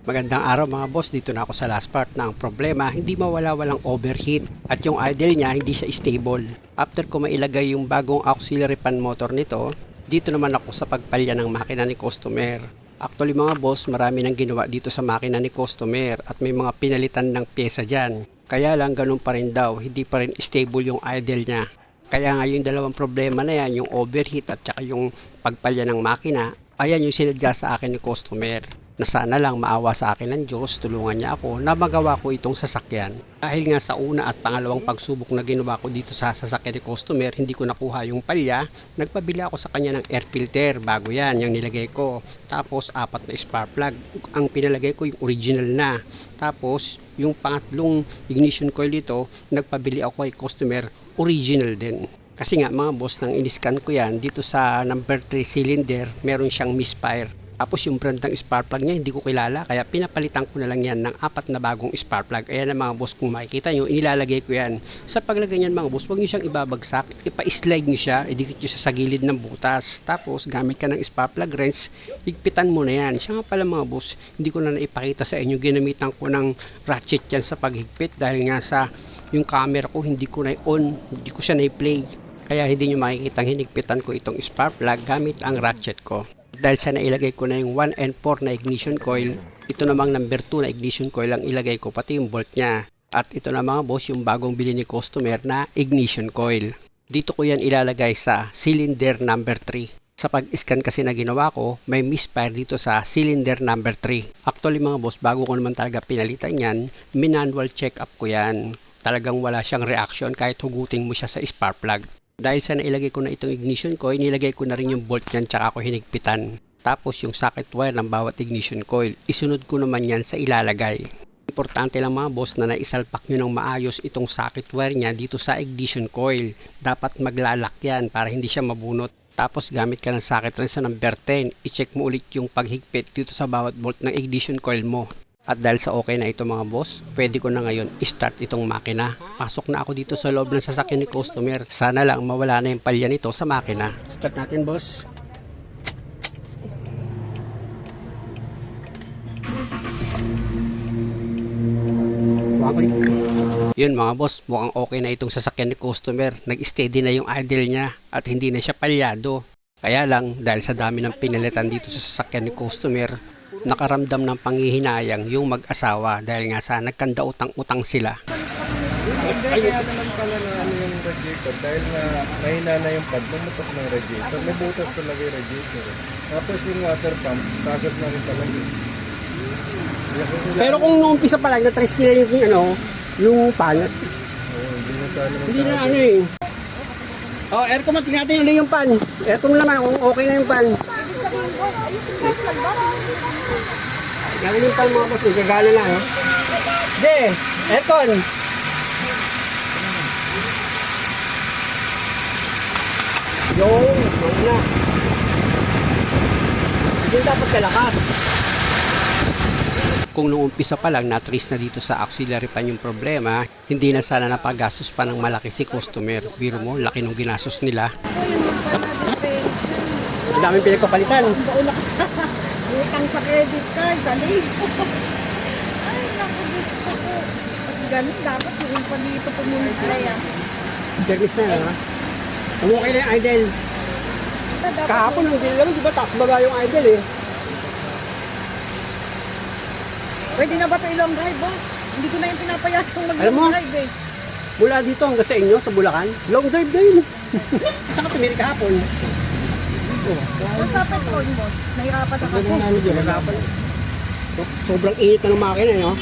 Magandang araw mga boss, dito na ako sa last part na ang problema hindi mawala-walang overheat at yung idle niya hindi siya stable. After ko mailagay yung bagong auxiliary fan motor nito, dito naman ako sa pagpalya ng makina ni customer. Actually mga boss, marami nang ginawa dito sa makina ni customer at may mga pinalitan ng pyesa dyan. Kaya lang ganun pa rin daw, hindi pa rin stable yung idle niya. Kaya nga yung dalawang problema na yan, yung overheat at saka yung pagpalya ng makina, ayan yung sinadya sa akin ni customer. Na sana lang maawa sa akin ng Diyos, tulungan niya ako na magawa ko itong sasakyan. Dahil nga sa una at pangalawang pagsubok na ginawa ko dito sa sasakyan ni customer, hindi ko nakuha yung palya, nagpabili ako sa kanya ng air filter, bago yan, yung nilagay ko. Tapos 4 na spark plug, ang pinalagay ko yung original na. Tapos yung pangatlong ignition coil dito, nagpabili ako kay customer, original din. Kasi nga mga boss, nang iniscan ko yan, dito sa number 3 cylinder, meron siyang misfire. Tapos yung brand ng spark plug niya hindi ko kilala, kaya pinapalitan ko na lang yan ng 4 na bagong spark plug. Ayan na mga boss, kung makikita nyo, inilalagay ko yan. Sa paglagay niyan mga boss, huwag nyo siyang ibabagsak, ipa-slide nyo siya, idikit nyo sa gilid ng butas. Tapos gamit ka ng spark plug wrench, higpitan mo na yan. Siya nga pala mga boss, hindi ko na naipakita sa inyo, ginamitan ko ng ratchet yan sa paghigpit dahil nga sa yung camera ko hindi ko na-on, hindi ko siya na-play. Kaya hindi nyo makikita hinigpitan ko itong spark plug gamit ang ratchet ko. Dahil sa nailagay ko na yung 1 and 4 na ignition coil, ito namang number 2 na ignition coil ang ilagay ko, pati yung bolt niya. At ito na mga boss, yung bagong bili ni customer na ignition coil. Dito ko yan ilalagay sa cylinder number 3. Sa pag-scan kasi na ginawa ko, may misfire dito sa cylinder number 3. Actually mga boss, bago ko naman talaga pinalitan yan, manual check up ko yan. Talagang wala siyang reaction kahit hugutin mo siya sa spark plug. Dahil sa nailagay ko na itong ignition coil, nilagay ko na rin yung bolt niyan tsaka ako hinigpitan. Tapos yung socket wire ng bawat ignition coil, isunod ko naman yan sa ilalagay. Importante lang mga boss na naisalpak nyo ng maayos itong socket wire niya dito sa ignition coil. Dapat maglalak yan para hindi siya mabunot. Tapos gamit ka ng socket wrench sa number 10, i-check mo ulit yung paghigpit dito sa bawat bolt ng ignition coil mo. At dahil sa okay na ito mga boss, pwede ko na ngayon i-start itong makina. Pasok na ako dito sa loob ng sasakyan ni customer. Sana lang mawala na yung palya nito sa makina. Start natin boss. Yun mga boss, mukhang okay na itong sasakyan ni customer. Nag-steady na yung idle niya at hindi na siya palyado. Kaya lang, dahil sa dami ng pinalitan dito sa sasakyan ni customer, nakaramdam ng panghihinayang yung mag-asawa dahil nga sa nagkanda utang-utang sila. Kaya naman pala na ano yung radiator dahil nga mahina na yung pad, pumutok ng radiator. May butas talaga yung radiator. Tapos yung water pump, tagas na rin pala yun. Pero kung nung umpisa pa lang, na-trace nila yung pan. Hindi na sana Hindi na ano eh. Oh, aircon mo, tingnan natin yung pan. Aircon mo naman kung okay na yung pan. Gawin yung pan mga boss, gagana na eh. De, aircon. Yung, na. Hindi dapat kalakas. Kung nung umpisa pa lang na-trace na dito sa auxiliary pan yung problema, hindi na sana napagastos pa ng malaki si customer. Biro mo, laki nung ginastos nila. Ang daming pinagpapalitan. Utang sa credit card, sa libo. Ay, naku, gusto ko. At ganun, dapat yung pa dito pumunta yan. Service na, ha? Okay na yung idle. Kahapon nung dinalaman, di ba taas baba yung idle eh. Pwede na ba ito ilong drive, boss? Hindi ko na yung pinapayat kung Alam mo? mag-long drive eh. Mula dito hanggang sa inyo, sa Bulacan, long drive na yun. Saan ka tumiri kahapon? Kung sa petrol, boss, nahirapan ako. Kahapon. Sobrang init na ng makina, no?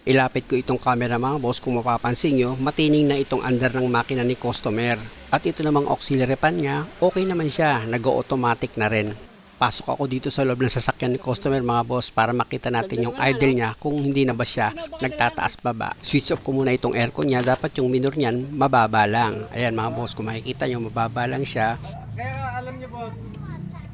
Ilapit ko itong camera mga boss, kung mapapansin nyo, matining na itong under ng makina ni customer. At ito namang auxiliary pan niya, okay naman siya, nag-automatic na rin. Pasok ako dito sa loob ng sasakyan ni customer mga boss para makita natin yung idle niya kung hindi na ba siya nagtataas baba. Switch off ko muna itong aircon niya, dapat yung minor niyan mababa lang. Ayan mga boss, kung makikita nyo mababa lang siya. Kaya alam niyo po,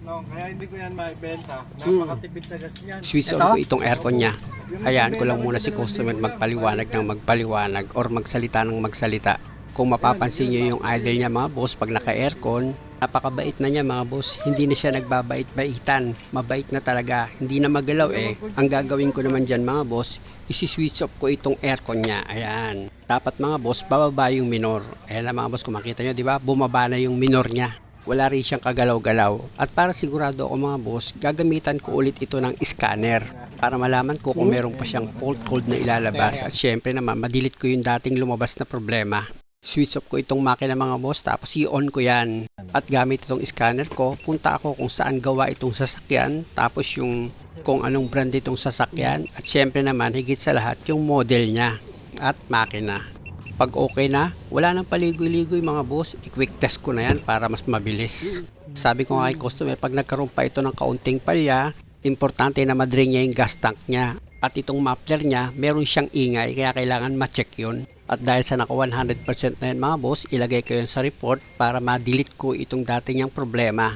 no, kaya hindi ko yan maibenta. Napakatipid sa gas niyan. Switch on ko itong aircon niya. Hayaan ko lang muna si customer magpaliwanag ng magpaliwanag or magsalita ng magsalita. Kung mapapansin nyo yung idle niya mga boss, pag naka-aircon, Napakabait na niya mga boss, hindi na siya nagbabait-baitan, mabait na talaga, hindi na magalaw eh. Ang gagawin ko naman dyan mga boss, isi-switch off ko itong aircon niya, ayan. Dapat mga boss, bababa yung minor. Ayan na mga boss, kung makita nyo, di ba? Bumaba na yung minor niya. Wala rin siyang kagalaw-galaw. At para sigurado ako mga boss, gagamitan ko ulit ito ng scanner para malaman ko kung meron pa siyang fault code na ilalabas. At syempre naman, madilit ko yung dating lumabas na problema. Switch off ko itong makina mga boss, tapos i-on ko yan. At gamit itong scanner ko, punta ako kung saan gawa itong sasakyan, tapos yung kung anong brand itong sasakyan, at syempre naman higit sa lahat yung model niya at makina. Pag okay na, wala nang paligoy-ligoy mga boss, i-quick test ko na yan para mas mabilis. Sabi ko nga kay customer, pag nagkaroon pa ito ng kaunting palya, importante na ma-drain niya yung gas tank niya. At itong muffler niya, meron siyang ingay, kaya kailangan ma-check yun. At dahil sa naka 100% na yan mga boss, ilagay ko yan sa report para ma-delete ko itong dati niyang problema.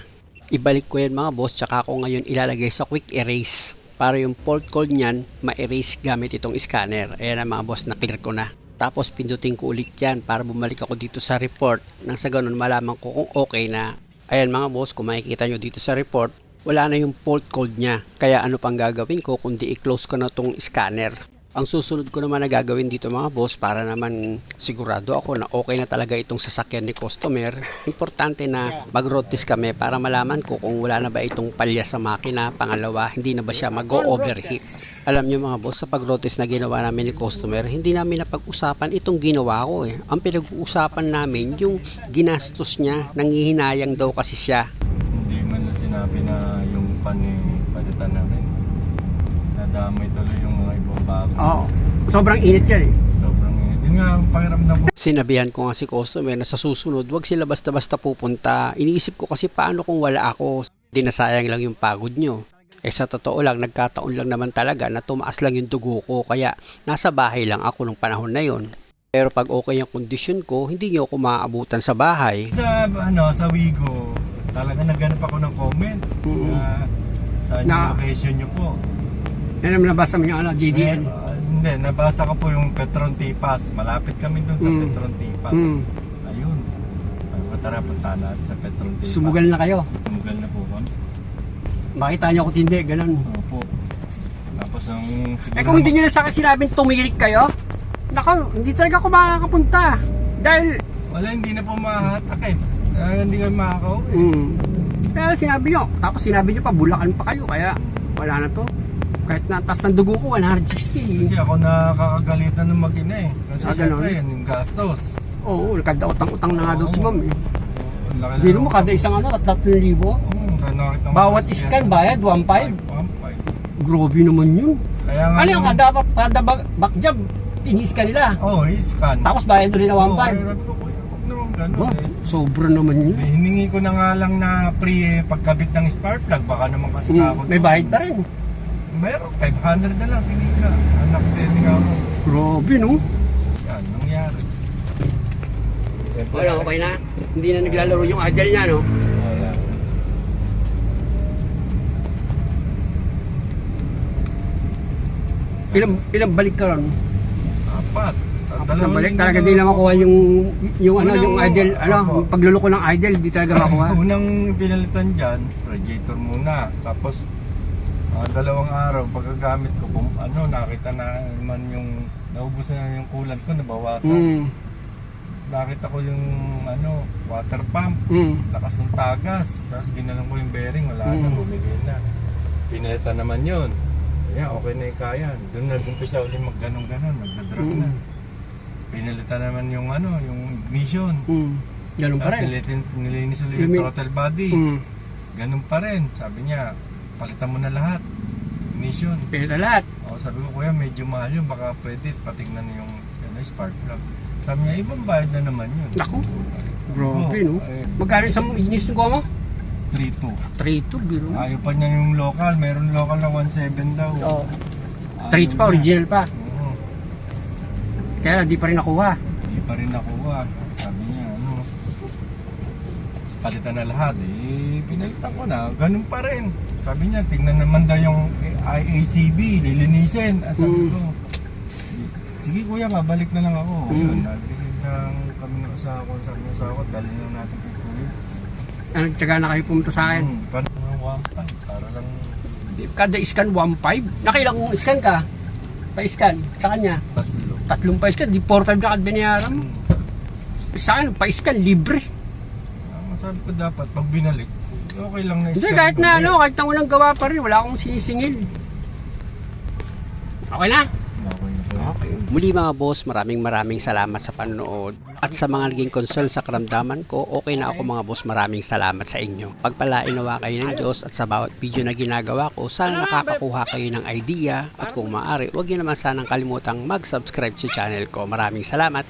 Ibalik ko yan mga boss, tsaka ako ngayon ilalagay sa quick erase para yung fault code niyan ma-erase gamit itong scanner. Ayan na mga boss, na-clear ko na. Tapos pindutin ko ulit yan para bumalik ako dito sa report nang sa ganun malaman ko kung okay na. Ayan mga boss, kung makikita nyo dito sa report, wala na yung fault code niya. Kaya ano pang gagawin ko kundi i-close ko na tong scanner. Ang susunod ko naman na gagawin dito mga boss para naman sigurado ako na okay na talaga itong sasakyan ni customer. Importante na mag-road test kami para malaman ko kung wala na ba itong palya sa makina. Pangalawa, hindi na ba siya mag-overheat. Alam nyo mga boss, sa pag-road test na ginawa namin ni customer, hindi namin napag-usapan itong ginawa ko eh. Ang pinag-uusapan namin yung ginastos niya, nangihinayang daw kasi siya. Hindi man na sinabi na yung palitan namin. Nadamay tuloy yung mga ibang bago. Oo, sobrang init yan eh. Sobrang init. Yun nga ang pakiramdam ko. Sinabihan ko nga si customer na sa susunod, wag sila basta-basta pupunta. Iniisip ko kasi paano kung wala ako, dinasayang lang yung pagod nyo. Eh sa totoo lang, nagkataon lang naman talaga na tumaas lang yung dugo ko, kaya nasa bahay lang ako nung panahon na yon. Pero pag okay yung kondisyon ko, hindi nyo ako maaabutan sa bahay. Sa Wigo, talaga naghanap ako ng comment. Saan yung location nyo po? Yan naman nabasa mo yung JDN. Hindi, nabasa ko po yung Petron Tipas. Malapit kami doon sa Petron Tipas. Ayun. Tara, punta natin sa Petron Tipas. Sumugal na kayo. Sumugal na po kami. Makita nyo ako tindi, ganun. Opo. Tapos ang siguro... Kung hindi nyo na sa akin sinabing tumirik kayo, naka, hindi talaga ako makakapunta. Dahil... Wala, hindi na po mahatak eh. Hindi kami makaka-uwi. Kaya sinabi nyo, tapos sinabi nyo pa, Bulacan pa kayo, kaya wala na to. Kahit na taas ng dugo ko, 160. Kasi ako nakakagalitan ng mag-ina eh. Kasi syempre ganun. yan, yung gastos. Oo, nagkadautang-utang na nga daw si ma'am eh. Laki na Bino mo, kada isang 3,000. Bawat scan bayad, 1,500. 1,500. Grabe naman yun. Kaya nga Ano yung kada backjob, ini-scan nila. Oo, i-scan. Tapos bayad ulit na 1,500. Sabi ko, kuya, huwag naman ganun eh. Sobra naman yun. Hiningi ko na nga lang na free pagkabit ng spark plug. Baka naman kasi ako. May bayad pa rin. Meron, 500 na lang. Sige ka. Anak, tending ako. Grabe no? Yan, nangyari. Wala, okay na. Hindi na naglalaro yung idol niya, no? Wala. Ilang balik ka ron? 4. Ilang balik? Talaga di na makuha yung idol, pagluloko ng idol, di talaga makuha. Unang pinalitan dyan, radiator muna. Tapos, 2 araw, pagkagamit ko, nakita na naman yung, naubos na yung coolant ko, nabawasan. Nakita ko yung, water pump, lakas ng tagas. Tapos ginanong ko yung bearing, wala na, bumigay na. Pinalitan naman yun. Kaya okay na yung kaya. Doon nag-umpisa ulit mag-ganon-ganon, nagdadrag na. Pinalitan naman yung, yung ignition. Ganun pa Tapos rin. nilinis ulit yung throttle body. Ganun pa rin. Sabi niya, palitan mo na lahat. Ignition. Pila lahat. Sabi ko, kuya, medyo mahal yun. Baka pwede patingnan yung spark plug. Sabi niya, ibang bayad na naman yun. Naku. Grabe, no? Magkano isang ignition ko mo? 3.2. 3.2, biro. Ayaw pa niya yung local. Meron local na 1.7 daw. Oo. 3.2 pa, original pa. Oo. Kaya di pa rin nakuha. Hindi pa rin nakuha. Sabi niya, palitan na lahat. Pinalitan ko na. Ganun pa rin. Sabi niya, tingnan naman daw yung IACB. Lilinisin. Sabi ko, sige kuya, babalik na lang ako. Yun, nag-receive lang kami ng usaha ko. Sabi ng usaha ko, dali na natin kay kuya. Nagtsaga na kayo pumunta sa akin. Paano ng 1.5? Para lang Kada scan 1.5. Nakailang scan ka? Pa-scan sa kanya. Tatlong pa-scan, di 4.5 na kad binayaran mo. Sa akin, pa-scan, libre. Sabi ko dapat, pag binalik, okay lang na Hindi, scan kahit ko. na ano, kahit na unang gawa pa rin, wala akong sinisingil. Okay na? Okay na po. Okay. Muli mga boss, maraming salamat sa panonood. At sa mga naging concern sa karamdaman ko, okay na ako mga boss, maraming salamat sa inyo. Pagpalain nawa kayo ng Diyos at sa bawat video na ginagawa ko, sana nakakakuha kayo ng idea. At kung maaari, huwag niyo naman sanang kalimutang mag-subscribe sa channel ko. Maraming salamat.